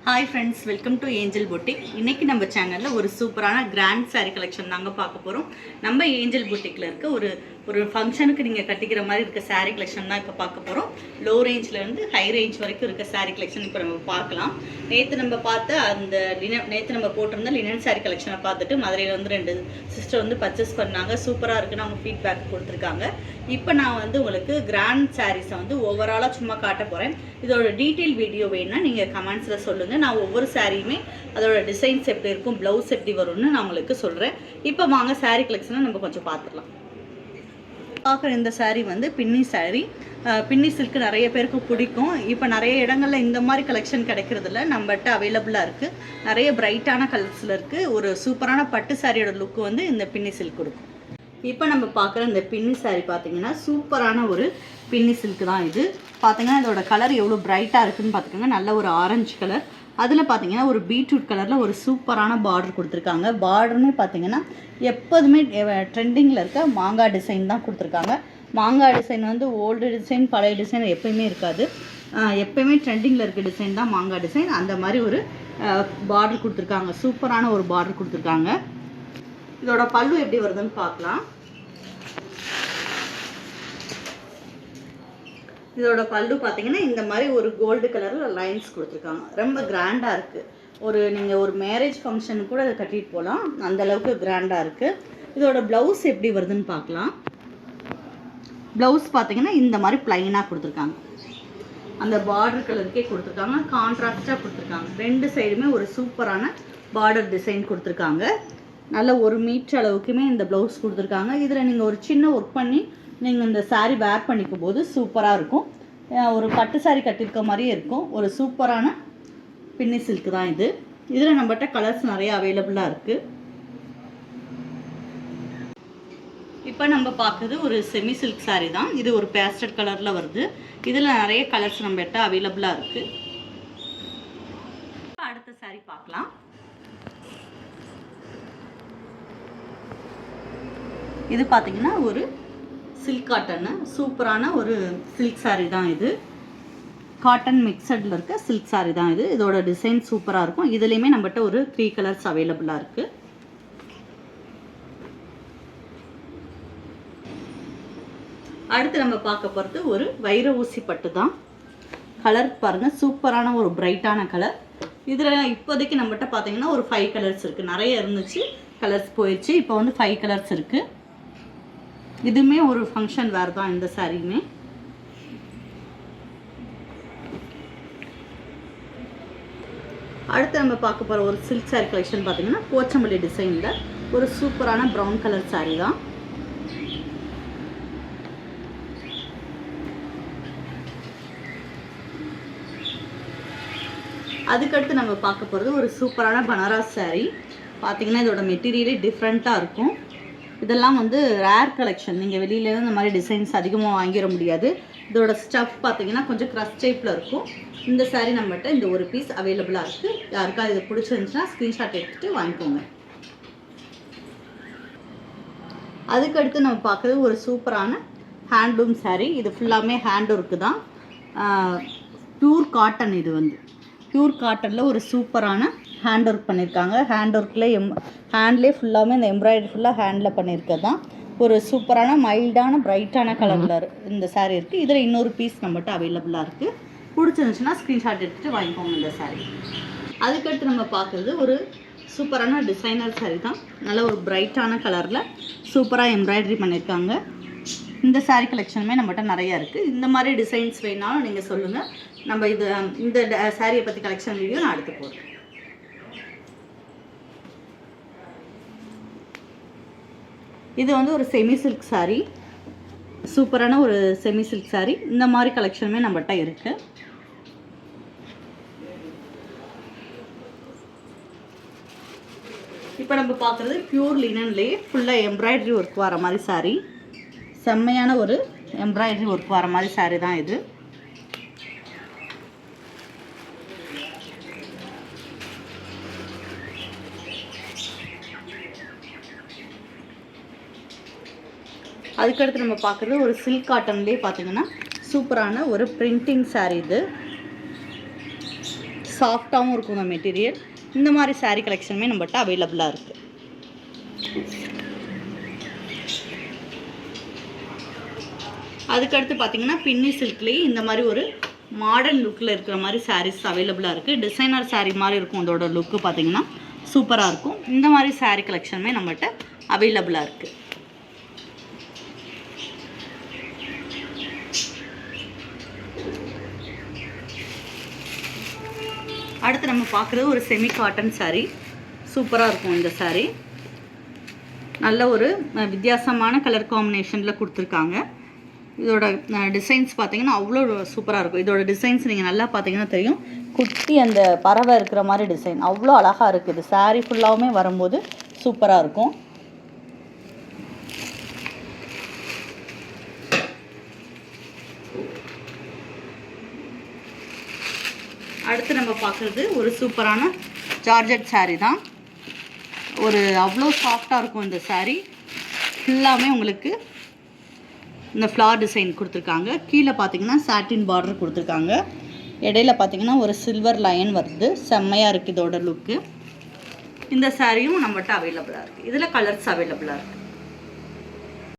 Hi friends, welcome to angel boutique. இன்றைக்கி நம்ம சேனலில் ஒரு சூப்பரான கிராண்ட் சாரீ கலெக்ஷன் தாங்க பார்க்க போகிறோம். நம்ம ஏஞ்சல் பொட்டிக்கில் இருக்க ஒரு ஃபங்க்ஷனுக்கு நீங்கள் கட்டிக்கிற மாதிரி இருக்க சாரீ கலெக்ஷன் தான் இப்போ பார்க்க போகிறோம். லோ ரேஞ்சிலேருந்து ஹை ரேஞ்ச் வரைக்கும் இருக்க சாரீ கலெக்ஷன் இப்போ நம்ம பார்க்கலாம். நேற்று நம்ம போட்டிருந்த லினன் சாரீ கலெக்ஷனை பார்த்துட்டு மதுரையில் வந்து 2 சிஸ்டர் வந்து பர்ச்சேஸ் பண்ணாங்க. சூப்பராக இருக்குன்னு அவங்க ஃபீட்பேக் கொடுத்துருக்காங்க. இப்போ நான் வந்து உங்களுக்கு கிராண்ட் சாரீஸை வந்து ஓவராலாக சும்மா காட்ட போகிறேன். இதோட டீட்டெயில் வீடியோ வேணுன்னா நீங்கள் கமெண்ட்ஸில் சொல்லுங்கள். நான் ஒவ்வொரு சாரியுமே அதோட டிசைன்ஸ் எப்படி இருக்கும், ப்ளவுஸ் எப்படி வரும்னு நான் உங்களுக்கு சொல்கிறேன். இப்போ வாங்க சாரீ கலெக்ஷனை நம்ம கொஞ்சம் பார்த்துடலாம். பார்க்குற இந்த சாரீ வந்து பின்னி சாரீ. பின்னி சில்க்கு நிறைய பேருக்கு பிடிக்கும். இப்போ நிறைய இடங்களில் இந்த மாதிரி கலெக்ஷன் கிடைக்கிறதில்ல, நம்மகிட்ட அவைலபிளாக இருக்குது. நிறைய பிரைட்டான கலர்ஸில் இருக்குது. ஒரு சூப்பரான பட்டு சாரியோட லுக்கு வந்து இந்த பின்னி சில்க் கொடுக்கும். இப்போ நம்ம பார்க்குற இந்த பின்னி சாரீ பார்த்தீங்கன்னா சூப்பரான ஒரு பின்னி சில்க் தான். இது பார்த்தீங்கன்னா இதோட கலர் எவ்வளோ பிரைட்டாக இருக்குதுன்னு பார்த்துக்கோங்க. நல்ல ஒரு ஆரஞ்சு கலர், அதில் பார்த்தீங்கன்னா ஒரு பீட்ரூட் கலரில் ஒரு சூப்பரான பார்டர் கொடுத்துருக்காங்க. பார்டர்னு பார்த்தீங்கன்னா எப்போதுமே ட்ரெண்டிங்கில் இருக்க மாங்காய் டிசைன் தான் கொடுத்துருக்காங்க. மாங்காய் டிசைன் வந்து ஓல்டு டிசைன், பழைய டிசைன் எப்போயுமே இருக்காது. எப்போயுமே ட்ரெண்டிங்கில் இருக்க டிசைன் தான் மாங்காய் டிசைன். அந்த மாதிரி ஒரு பார்டர் கொடுத்துருக்காங்க. சூப்பரான ஒரு பார்டர் கொடுத்துருக்காங்க. இதோட பல்லு எப்படி வருதுன்னு பார்க்கலாம். இதோட பல்லு பார்த்தீங்கன்னா இந்த மாதிரி ஒரு கோல்டு கலரில் லைன்ஸ் கொடுத்துருக்காங்க. ரொம்ப கிராண்டாக இருக்குது. நீங்கள் ஒரு மேரேஜ் ஃபங்க்ஷனுக்கு கூட அதை கட்டிட்டு போகலாம், அந்தளவுக்கு கிராண்டாக இருக்குது. இதோட ப்ளவுஸ் எப்படி வருதுன்னு பார்க்கலாம். ப்ளவுஸ் பார்த்தீங்கன்னா இந்த மாதிரி ப்ளைனாக கொடுத்துருக்காங்க. அந்த பார்டர் கலருக்கே கொடுத்துருக்காங்க. கான்ட்ராஸ்டாக கொடுத்துருக்காங்க. 2 சைடுமே ஒரு சூப்பரான பார்டர் டிசைன் கொடுத்துருக்காங்க. நல்ல 1 மீட்டர் அளவுக்குமே இந்த ப்ளவுஸ் கொடுத்துருக்காங்க. இதில் நீங்கள் ஒரு சின்ன ஒர்க் பண்ணி நீங்கள் இந்த சாரீ வேர் பண்ணிக்கும் போது சூப்பராக இருக்கும். ஒரு பட்டு சாரீ கட்டியிருக்க மாதிரியே இருக்கும். ஒரு சூப்பரான பின்னி சில்க் தான் இது. இதில் நம்மகிட்ட கலர்ஸ் நிறைய அவைலபிளாக இருக்குது. இப்போ நம்ம பார்க்குறது ஒரு செமி சில்க் சாரீ தான். இது ஒரு பேஸ்டல் கலரில் வருது. இதில் நிறைய கலர்ஸ் நம்மகிட்ட அவைலபிளாக இருக்குது. அடுத்த சாரீ பார்க்கலாம். இது பார்த்தீங்கன்னா ஒரு சில்க் காட்டன், சூப்பரான ஒரு சில்க் சாரீ தான் இது. காட்டன் மிக்சடில் இருக்க சில்க் சாரீ தான் இது. இதோட டிசைன் சூப்பராக இருக்கும். இதுலேயுமே நம்மகிட்ட ஒரு 3 கலர்ஸ் அவைலபிளாக இருக்குது. அடுத்து நம்ம பார்க்க போகிறது ஒரு வைர ஊசி பட்டு தான். கலர் பாருங்கள், சூப்பரான ஒரு பிரைட்டான கலர். இதில் இப்போதைக்கு நம்மகிட்ட பார்த்தீங்கன்னா ஒரு 5 கலர்ஸ் இருக்குது. நிறைய இருந்துச்சு, கலர்ஸ் போயிடுச்சு. இப்போ வந்து 5 கலர்ஸ் இருக்குது. இதுவுமே ஒரு ஃபங்க்ஷன் வேறு தான் இந்த சாரியுமே. அடுத்து நம்ம பார்க்க போகிற ஒரு சில்க் சாரீ கலெக்ஷன் பார்த்தீங்கன்னா போச்சம்பள்ளி டிசைனில் ஒரு சூப்பரான ப்ரௌன் கலர் சாரீ தான். அதுக்கடுத்து நம்ம பார்க்க போகிறது ஒரு சூப்பரான பனாரஸ் சாரீ. பார்த்தீங்கன்னா இதோட மெட்டீரியலே டிஃப்ரெண்ட்டாக இருக்கும். இதெல்லாம் வந்து ரேர் கலெக்ஷன். நீங்கள் வெளியிலேருந்து இந்த மாதிரி டிசைன்ஸ் அதிகமாக வாங்கிட முடியாது. இதோட ஸ்டஃப் பார்த்தீங்கன்னா கொஞ்சம் க்ரஷ் டைப்பில் இருக்கும். இந்த சாரீ நம்மகிட்ட இந்த ஒரு பீஸ் அவைலபிளாக இருக்குது. யாருக்காவது இது பிடிச்சிருந்துச்சுன்னா ஸ்க்ரீன்ஷாட் எடுத்துகிட்டு வாங்கிக்கோங்க. அதுக்கடுத்து நம்ம பார்க்குறது ஒரு சூப்பரான ஹேண்ட்லூம் சாரீ. இது ஃபுல்லாமே ஹேண்ட் ஒர்க்கு தான். Pure cotton. இது வந்து பியூர் காட்டனில் ஒரு சூப்பரான ஹேண்ட் ஒர்க் பண்ணியிருக்காங்க. ஹேண்ட் ஒர்க்கில் ஹேண்ட்லேயே ஃபுல்லாமே இந்த எம்ப்ராய்டரி ஃபுல்லாக ஹேண்டில் பண்ணியிருக்கிறது தான். ஒரு சூப்பரான மைல்டான பிரைட்டான கலரில் இந்த சாரீ இருக்குது. இதில் இன்னொரு பீஸ் நம்மகிட்ட அவைலபிளாக இருக்குது. பிடிச்சிருந்துச்சுன்னா ஸ்க்ரீன்ஷாட் எடுத்துகிட்டு வாங்கிக்கோங்க இந்த சாரீ. அதுக்கடுத்து நம்ம பார்க்குறது ஒரு சூப்பரான டிசைனர் சாரீ தான். நல்ல ஒரு பிரைட்டான கலரில் சூப்பராக எம்ப்ராய்டரி பண்ணியிருக்காங்க. இந்த சாரீ கலெக்ஷனுமே நம்மகிட்ட நிறையா இருக்குது. இந்த மாதிரி டிசைன்ஸ் வேணாலும் நீங்கள் சொல்லுங்கள். நம்ம இந்த சாரியை பற்றி கலெக்ஷன் வீடியோ நான் அடுத்து போடுறேன். இது வந்து ஒரு செமி சில்க் சாரீ. சூப்பரான ஒரு செமி சில்க் சாரீ. இந்த மாதிரி கலெக்ஷனுமே நம்மகிட்ட இருக்குது. இப்போ நம்ம பார்க்குறது பியூர் லினன்லேயே ஃபுல்லாக எம்ப்ராய்டரி ஒர்க் வர மாதிரி சாரீ. செம்மையான ஒரு எம்ப்ராய்டரி ஒர்க் வர மாதிரி சாரீ தான் இது. அதுக்கடுத்து நம்ம பார்க்குறது ஒரு சில்க் காட்டன்லேயே பார்த்தீங்கன்னா சூப்பரான ஒரு பிரிண்டிங் சாரீ. இது சாஃப்டாகவும் இருக்கும் இந்த மெட்டீரியல். இந்த மாதிரி saree கலெக்ஷனுமே நம்மகிட்ட அவைலபிளாக இருக்குது. அதுக்கடுத்து பார்த்தீங்கன்னா பின்னி சில்க்லேயே இந்த மாதிரி ஒரு மாடர்ன் லுக்கில் இருக்கிற மாதிரி சாரீஸ் அவைலபிளாக இருக்குது. டிசைனர் saree மாதிரி இருக்கும். அதோட லுக்கு பார்த்தீங்கன்னா சூப்பராக இருக்கும். இந்த மாதிரி saree கலெக்ஷனுமே நம்மகிட்ட அவைலபிளாக இருக்குது. அடுத்து நம்ம பார்க்குறது ஒரு செமி காட்டன் saree. சூப்பராக இருக்கும் இந்த saree. நல்ல ஒரு வித்தியாசமான கலர் காம்பினேஷனில் கொடுத்துருக்காங்க. இதோட டிசைன்ஸ் பார்த்தீங்கன்னா அவ்வளோ சூப்பராக இருக்கும். இதோட டிசைன்ஸ் நீங்கள் நல்லா பார்த்தீங்கன்னா தெரியும். குட்டி அந்த பறவை இருக்கிற மாதிரி டிசைன் அவ்வளோ அழகாக இருக்குது. saree ஃபுல்லாகவுமே வரும்போது சூப்பராக இருக்கும். அடுத்து நம்ம பார்க்குறது ஒரு சூப்பரான ஜார்ஜெட் saree தான். ஒரு அவ்வளோ சாஃப்டாக இருக்கும் இந்த saree. ஃபுல்லாமே உங்களுக்கு இந்த ஃப்ளார் டிசைன் கொடுத்துருக்காங்க. கீழே பார்த்தீங்கன்னா சாட்டின் பார்டர் கொடுத்துருக்காங்க. இடையில பார்த்தீங்கன்னா ஒரு சில்வர் லைன் வருது. செம்மையாக இருக்குது இதோட லுக்கு. இந்த சாரியும் நம்மகிட்ட அவைலபிளாக இருக்குது. இதில் கலர்ஸ் அவைலபிளாக இருக்குது.